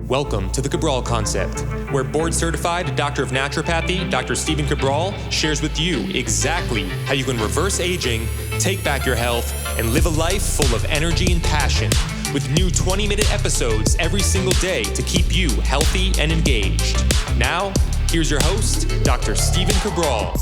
Welcome to the Cabral Concept, where board-certified Doctor of Naturopathy, Dr. Stephen Cabral, shares with you exactly how you can reverse aging, take back your health, and live a life full of energy and passion, with new 20-minute episodes every single day to keep you healthy and engaged. Now, here's your host, Dr. Stephen Cabral.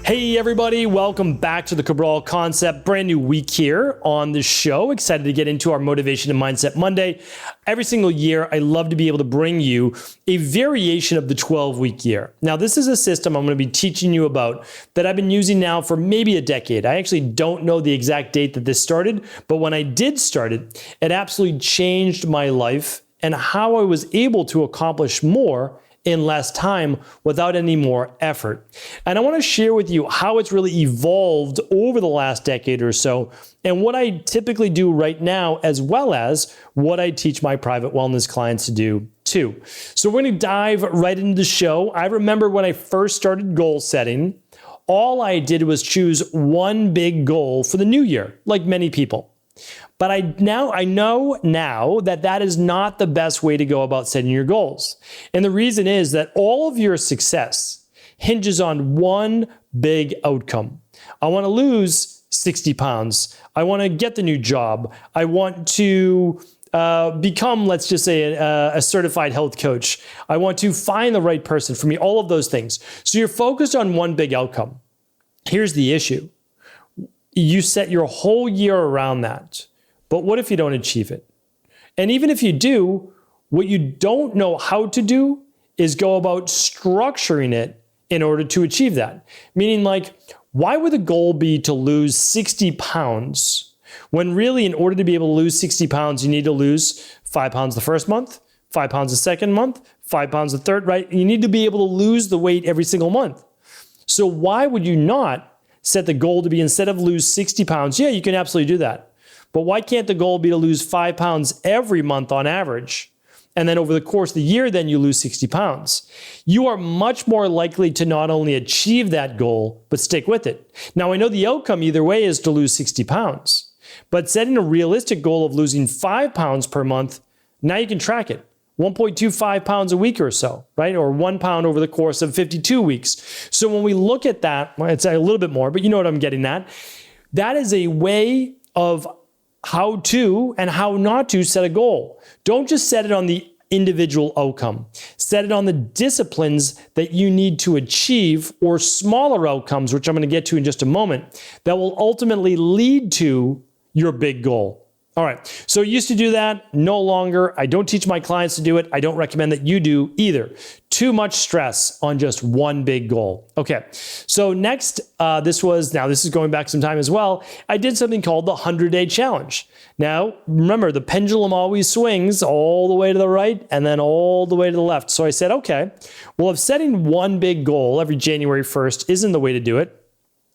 Hey everybody, welcome back to the Cabral Concept. Brand new week here on the show. Excited to get into our Motivation and Mindset Monday. Every single year, I love to be able to bring you a variation of the 12-week year. Now, this is a system I'm going to be teaching you about that I've been using now for maybe a decade. I actually don't know the exact date that this started, but when I did start it, it absolutely changed my life and how I was able to accomplish more in less time without any more effort. And I want to share with you how it's really evolved over the last decade or so and what I typically do right now, as well as what I teach my private wellness clients to do too. So we're going to dive right into the show. I remember when I first started goal setting, all I did was choose one big goal for the new year, like many people. But I know now that is not the best way to go about setting your goals. And the reason is that all of your success hinges on one big outcome. I want to lose 60 pounds. I want to get the new job. I want to become, let's just say, a certified health coach. I want to find the right person for me, all of those things. So you're focused on one big outcome. Here's the issue. You set your whole year around that. But what if you don't achieve it? And even if you do, what you don't know how to do is go about structuring it in order to achieve that. Meaning, like, why would the goal be to lose 60 pounds when really in order to be able to lose 60 pounds, you need to lose 5 pounds the first month, 5 pounds the second month, 5 pounds the third, right? You need to be able to lose the weight every single month. So why would you not set the goal to be, instead of lose 60 pounds, yeah, you can absolutely do that. But why can't the goal be to lose 5 pounds every month on average? And then over the course of the year, then you lose 60 pounds. You are much more likely to not only achieve that goal, but stick with it. Now, I know the outcome either way is to lose 60 pounds, but setting a realistic goal of losing 5 pounds per month, now you can track it. 1.25 pounds a week or so, right? Or 1 pound over the course of 52 weeks. So when we look at that, well, it's a little bit more, but you know what I'm getting at. That is a way of how to and how not to set a goal. Don't just set it on the individual outcome. Set it on the disciplines that you need to achieve, or smaller outcomes, which I'm going to get to in just a moment, that will ultimately lead to your big goal. All right, so I used to do that, no longer. I don't teach my clients to do it. I don't recommend that you do either. Too much stress on just one big goal. Okay, so next, this is going back some time as well. I did something called the 100-day challenge. Now, remember, the pendulum always swings all the way to the right and then all the way to the left. So I said, okay, well, if setting one big goal every January 1st isn't the way to do it,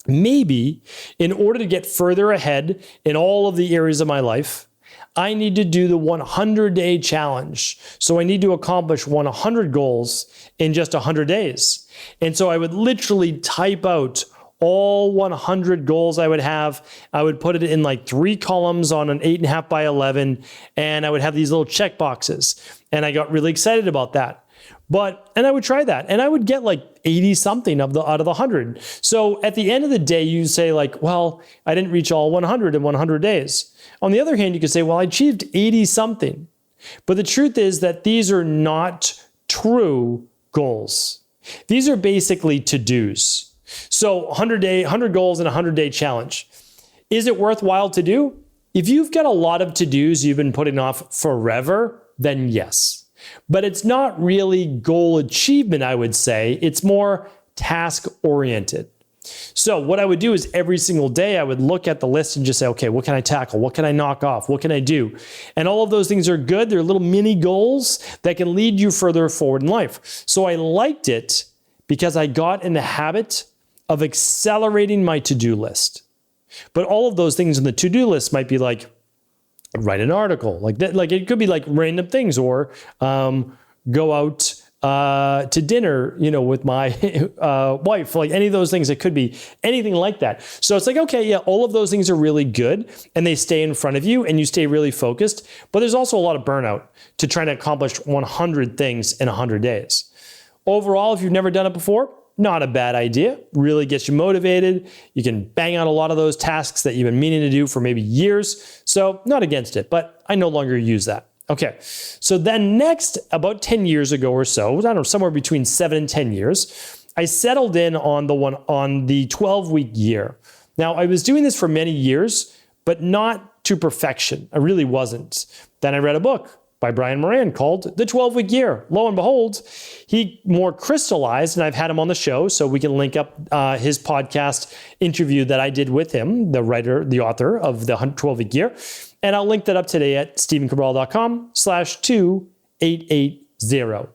maybe in order to get further ahead in all of the areas of my life, I need to do the 100-day challenge. So I need to accomplish 100 goals in just 100 days. And so I would literally type out all 100 goals I would have. I would put it in like 3 columns on an 8.5 by 11, and I would have these little check boxes. And I got really excited about that. And I would try that, and I would get like 80 something out of the 100. So at the end of the day, you say like, well, I didn't reach all 100 in 100 days. On the other hand, you could say, well, I achieved 80 something. But the truth is that these are not true goals. These are basically to-dos. So 100 goals and a 100-day challenge. Is it worthwhile to do? If you've got a lot of to-dos you've been putting off forever, then yes. But it's not really goal achievement, I would say. It's more task-oriented. So what I would do is every single day I would look at the list and just say, okay, what can I tackle? What can I knock off? What can I do? And all of those things are good. They're little mini goals that can lead you further forward in life. So I liked it because I got in the habit of accelerating my to-do list. But all of those things in the to-do list might be like, write an article, like that. Like it could be like random things, or go out to dinner, with my wife, like any of those things. It could be anything like that. So it's like, okay, yeah, all of those things are really good and they stay in front of you and you stay really focused. But there's also a lot of burnout to trying to accomplish 100 things in 100 days. Overall, if you've never done it before, not a bad idea. Really gets you motivated. You can bang out a lot of those tasks that you've been meaning to do for maybe years. So not against it, but I no longer use that. Okay, so then next, about 10 years ago or so, I don't know, somewhere between 7 and 10 years, I settled in on the 12-week year. Now, I was doing this for many years, but not to perfection. I really wasn't. Then I read a book by Brian Moran called The 12-Week Year. Lo and behold, he more crystallized, and I've had him on the show, so we can link up his podcast interview that I did with him, the author of The 12-Week Year. And I'll link that up today at stephencabral.com/2880.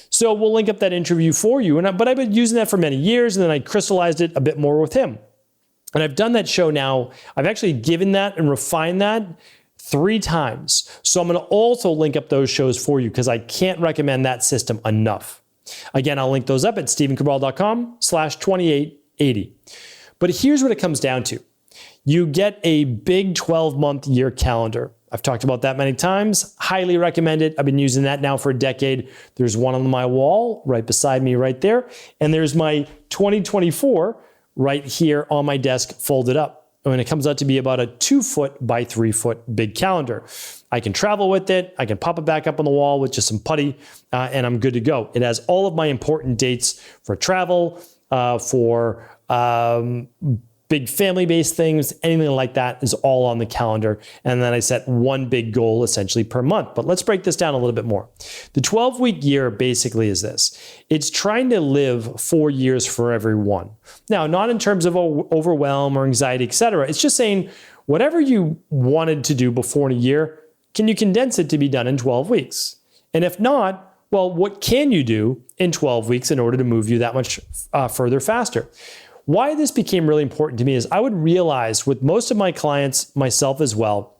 So we'll link up that interview for you. But I've been using that for many years, and then I crystallized it a bit more with him. And I've done that show now. I've actually given that and refined that 3 times. So I'm going to also link up those shows for you because I can't recommend that system enough. Again, I'll link those up at stephencabral.com/2880. But here's what it comes down to. You get a big 12-month year calendar. I've talked about that many times. Highly recommend it. I've been using that now for a decade. There's one on my wall right beside me right there. And there's my 2024 right here on my desk folded up. And it comes out to be about a 2-foot by 3-foot big calendar. I can travel with it. I can pop it back up on the wall with just some putty, and I'm good to go. It has all of my important dates for travel, for big family-based things, anything like that is all on the calendar. And then I set one big goal essentially per month. But let's break this down a little bit more. The 12-week year basically is this. It's trying to live 4 years for everyone. Now, not in terms of overwhelm or anxiety, etc. It's just saying whatever you wanted to do before in a year, can you condense it to be done in 12 weeks? And if not, well, what can you do in 12 weeks in order to move you that much further faster? Why this became really important to me is I would realize with most of my clients, myself as well,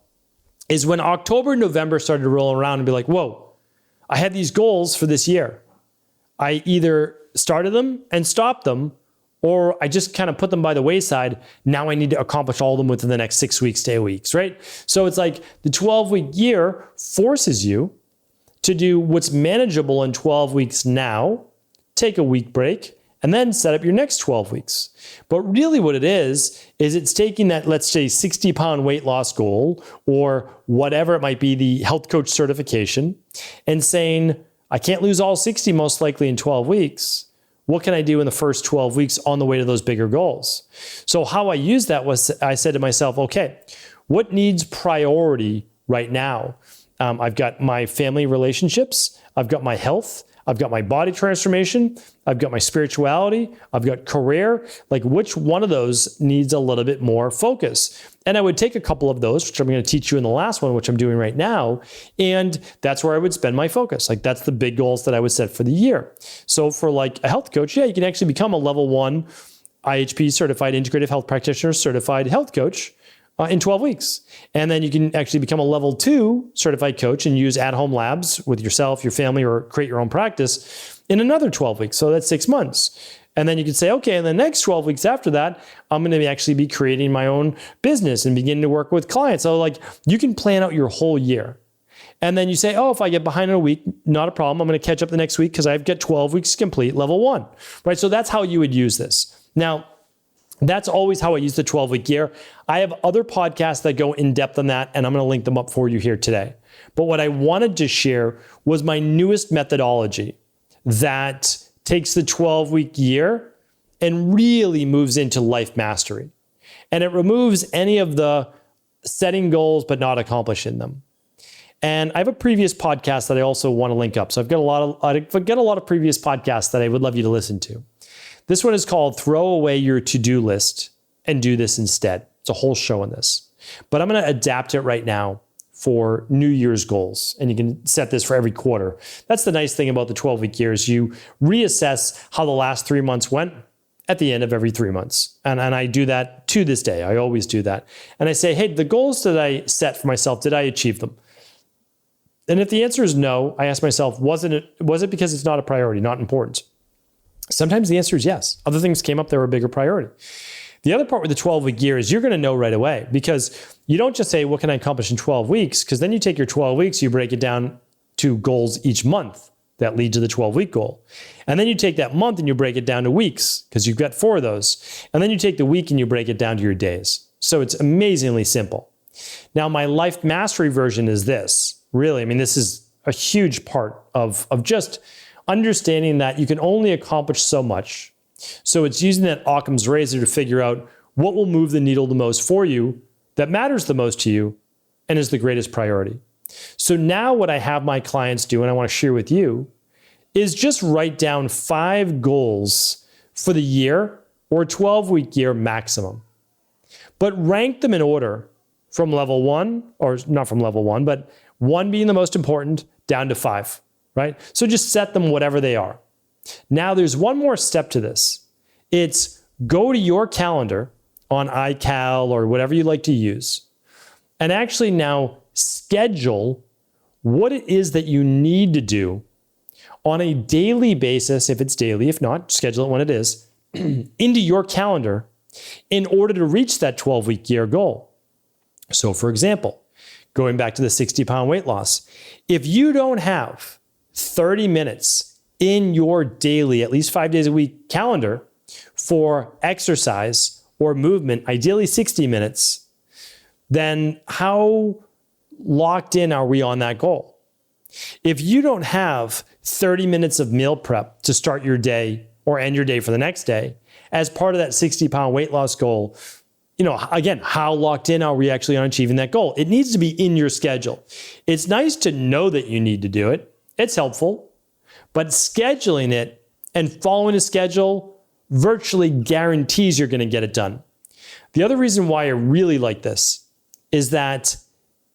is when October, November started to roll around and be like, whoa, I had these goals for this year. I either started them and stopped them, or I just kind of put them by the wayside. Now I need to accomplish all of them within the next 6 weeks to 8 weeks, right? So it's like the 12-week year forces you to do what's manageable in 12 weeks now, take a week break, and then set up your next 12 weeks. But really what it is it's taking that, let's say, 60-pound weight loss goal or whatever it might be, the health coach certification, and saying, I can't lose all 60 most likely in 12 weeks. What can I do in the first 12 weeks on the way to those bigger goals? So how I used that was I said to myself, okay, what needs priority right now? I've got my family relationships. I've got my health. I've got my body transformation. I've got my spirituality. I've got career. Like which one of those needs a little bit more focus? And I would take a couple of those, which I'm going to teach you in the last one, which I'm doing right now. And that's where I would spend my focus. Like that's the big goals that I would set for the year. So for like a health coach, yeah, you can actually become a level 1 IHP certified integrative health practitioner certified health coach in 12 weeks. And then you can actually become a level 2 certified coach and use at-home labs with yourself, your family, or create your own practice in another 12 weeks. So that's 6 months. And then you can say, okay, in the next 12 weeks after that, I'm going to actually be creating my own business and begin to work with clients. So like you can plan out your whole year. And then you say, oh, if I get behind in a week, not a problem. I'm going to catch up the next week because I've got 12 weeks to complete level 1, right? So that's how you would use this. Now, that's always how I use the 12-week year. I have other podcasts that go in depth on that, and I'm going to link them up for you here today. But what I wanted to share was my newest methodology that takes the 12-week year and really moves into life mastery. And it removes any of the setting goals but not accomplishing them. And I have a previous podcast that I also want to link up. So I've got a lot of previous podcasts that I would love you to listen to. This one is called Throw Away Your To-Do List and Do This Instead. It's a whole show on this. But I'm going to adapt it right now for New Year's goals. And you can set this for every quarter. That's the nice thing about the 12-week years. You reassess how the last 3 months went at the end of every 3 months. And I do that to this day. I always do that. And I say, hey, the goals that I set for myself, did I achieve them? And if the answer is no, I ask myself, was it because it's not a priority, not important? Sometimes the answer is yes. Other things came up that were a bigger priority. The other part with the 12-week year is you're going to know right away, because you don't just say, what can I accomplish in 12 weeks? Because then you take your 12 weeks, you break it down to goals each month that lead to the 12-week goal. And then you take that month and you break it down to weeks, because you've got 4 of those. And then you take the week and you break it down to your days. So it's amazingly simple. Now, my life mastery version is this. Really, I mean, this is a huge part of just understanding that you can only accomplish so much. So it's using that Occam's razor to figure out what will move the needle the most for you, that matters the most to you, and is the greatest priority. So now what I have my clients do, and I want to share with you, is just write down 5 goals for the year, or 12-week year maximum. But rank them in order from level 1, or not from level 1, but 1 being the most important, down to 5, right? So just set them whatever they are. Now there's one more step to this. It's go to your calendar on iCal or whatever you like to use, and actually now schedule what it is that you need to do on a daily basis, if it's daily. If not, schedule it when it is, into your calendar in order to reach that 12-week year goal. So for example, going back to the 60-pound weight loss, if you don't have 30 minutes in your daily, at least 5 days a week calendar for exercise or movement, ideally 60 minutes, then how locked in are we on that goal? If you don't have 30 minutes of meal prep to start your day or end your day for the next day as part of that 60-pound weight loss goal, again, how locked in are we actually on achieving that goal? It needs to be in your schedule. It's nice to know that you need to do it. It's helpful. But scheduling it and following a schedule virtually guarantees you're going to get it done. The other reason why I really like this is that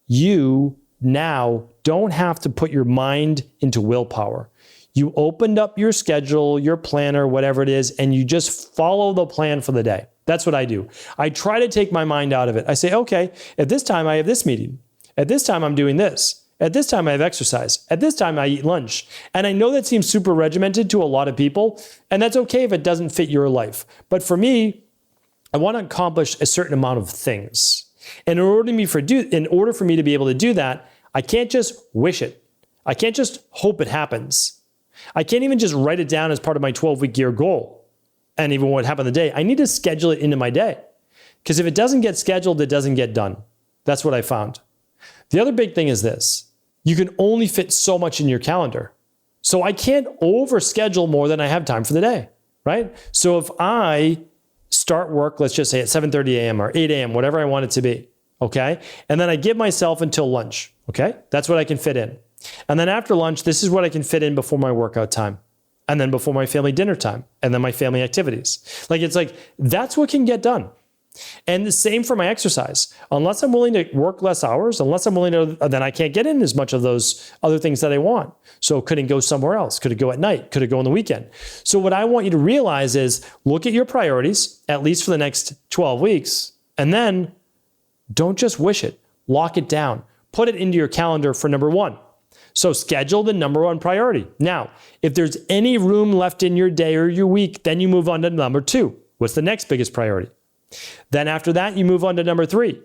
you now don't have to put your mind into willpower. You opened up your schedule, your planner, whatever it is, and you just follow the plan for the day. That's what I do. I try to take my mind out of it. I say, okay, at this time I have this meeting. At this time I'm doing this. At this time I have exercise. At this time I eat lunch. And I know that seems super regimented to a lot of people, and that's okay if it doesn't fit your life. But for me, I want to accomplish a certain amount of things. And in order for me to be able to do that, I can't just wish it. I can't just hope it happens. I can't even just write it down as part of my 12-week year goal. And even what happened the day, I need to schedule it into my day. Because if it doesn't get scheduled, it doesn't get done. That's what I found. The other big thing is this. You can only fit so much in your calendar. So I can't overschedule more than I have time for the day, right? So if I start work, let's just say at 7:30 a.m. or 8 a.m., whatever I want it to be, okay? And then I give myself until lunch, okay? That's what I can fit in. And then after lunch, this is what I can fit in before my workout time. And then before my family dinner time. And then my family activities. It's like, that's what can get done. And the same for my exercise. Unless I'm willing to work less hours, unless I'm willing to, then I can't get in as much of those other things that I want. So could it go somewhere else? Could it go at night? Could it go on the weekend? So what I want you to realize is look at your priorities, at least for the next 12 weeks, and then don't just wish it. Lock it down. Put it into your calendar for number 1. So schedule the number 1 priority. Now, if there's any room left in your day or your week, then you move on to number 2. What's the next biggest priority? Then after that, you move on to number 3.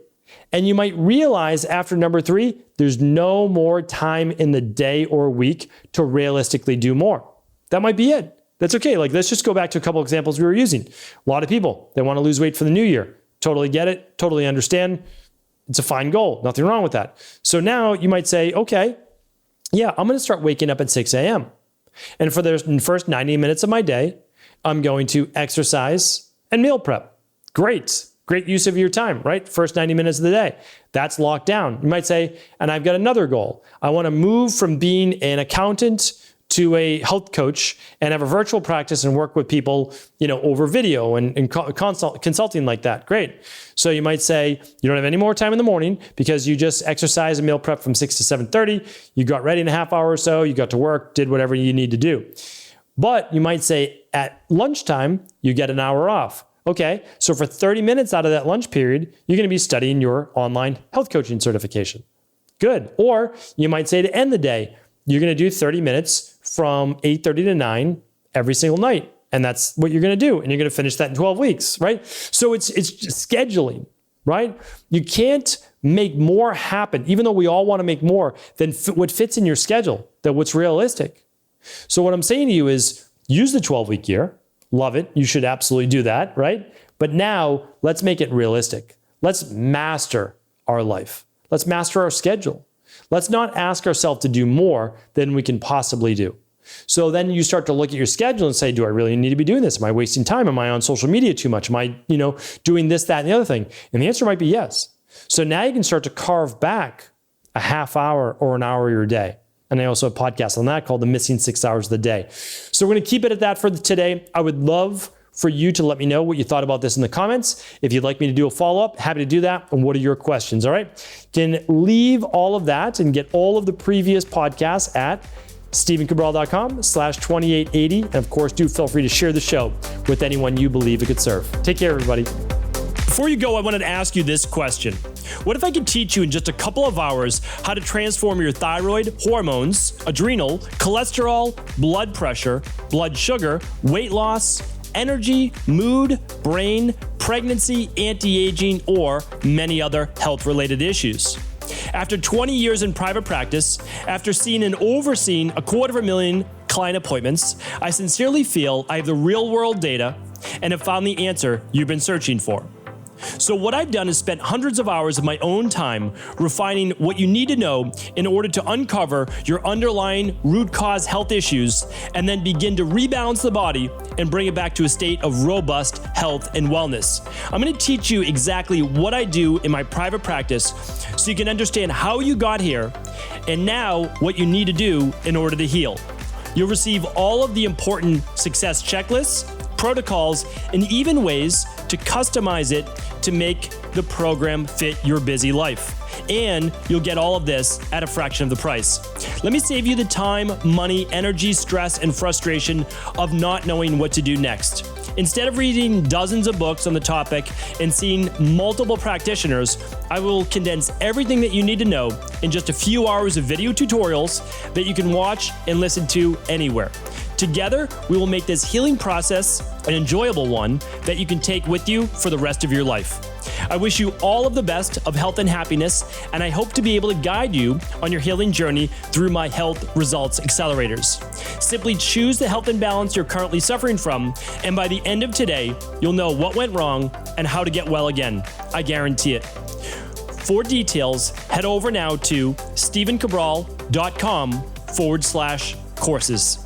And you might realize after number 3, there's no more time in the day or week to realistically do more. That might be it. That's okay. Let's just go back to a couple examples we were using. A lot of people, they want to lose weight for the new year. Totally get it. Totally understand. It's a fine goal. Nothing wrong with that. So now you might say, okay, yeah, I'm going to start waking up at 6 a.m. And for the first 90 minutes of my day, I'm going to exercise and meal prep. Great use of your time, right? First 90 minutes of the day. That's locked down. You might say, and I've got another goal. I want to move from being an accountant to a health coach and have a virtual practice and work with people, over video and consulting like that. Great. So you might say you don't have any more time in the morning because you just exercise and meal prep from 6 to 7:30. You got ready in a half hour or so. You got to work, did whatever you need to do. But you might say at lunchtime, you get an hour off. Okay, so for 30 minutes out of that lunch period, you're going to be studying your online health coaching certification. Good. Or you might say to end the day, you're going to do 30 minutes from 8:30 to 9 every single night. And that's what you're going to do. And you're going to finish that in 12 weeks, right? So it's just scheduling, right? You can't make more happen, even though we all want to make more, than what fits in your schedule, than what's realistic. So what I'm saying to you is use the 12-week year. Love it. You should absolutely do that, right? But now let's make it realistic. Let's master our life. Let's master our schedule. Let's not ask ourselves to do more than we can possibly do. So then you start to look at your schedule and say, do I really need to be doing this? Am I wasting time? Am I on social media too much? Am I, doing this, that, and the other thing? And the answer might be yes. So now you can start to carve back a half hour or an hour of your day. And I also have a podcast on that called The Missing 6 Hours of the Day. So we're going to keep it at that for today. I would love for you to let me know what you thought about this in the comments. If you'd like me to do a follow-up, happy to do that. And what are your questions, all right? You can leave all of that and get all of the previous podcasts at StephenCabral.com/2880. And of course, do feel free to share the show with anyone you believe it could serve. Take care, everybody. Before you go, I wanted to ask you this question. What if I could teach you in just a couple of hours how to transform your thyroid, hormones, adrenal, cholesterol, blood pressure, blood sugar, weight loss, energy, mood, brain, pregnancy, anti-aging, or many other health-related issues? After 20 years in private practice, after seeing and overseeing 250,000 client appointments, I sincerely feel I have the real-world data and have found the answer you've been searching for. So what I've done is spent hundreds of hours of my own time refining what you need to know in order to uncover your underlying root cause health issues and then begin to rebalance the body and bring it back to a state of robust health and wellness. I'm going to teach you exactly what I do in my private practice so you can understand how you got here and now what you need to do in order to heal. You'll receive all of the important success checklists, protocols, and even ways to customize it to make the program fit your busy life. And you'll get all of this at a fraction of the price. Let me save you the time, money, energy, stress, and frustration of not knowing what to do next. Instead of reading dozens of books on the topic and seeing multiple practitioners, I will condense everything that you need to know in just a few hours of video tutorials that you can watch and listen to anywhere. Together, we will make this healing process an enjoyable one that you can take with you for the rest of your life. I wish you all of the best of health and happiness, and I hope to be able to guide you on your healing journey through my health results accelerators. Simply choose the health imbalance you're currently suffering from, and by the end of today, you'll know what went wrong and how to get well again. I guarantee it. For details, head over now to StephenCabral.com/courses.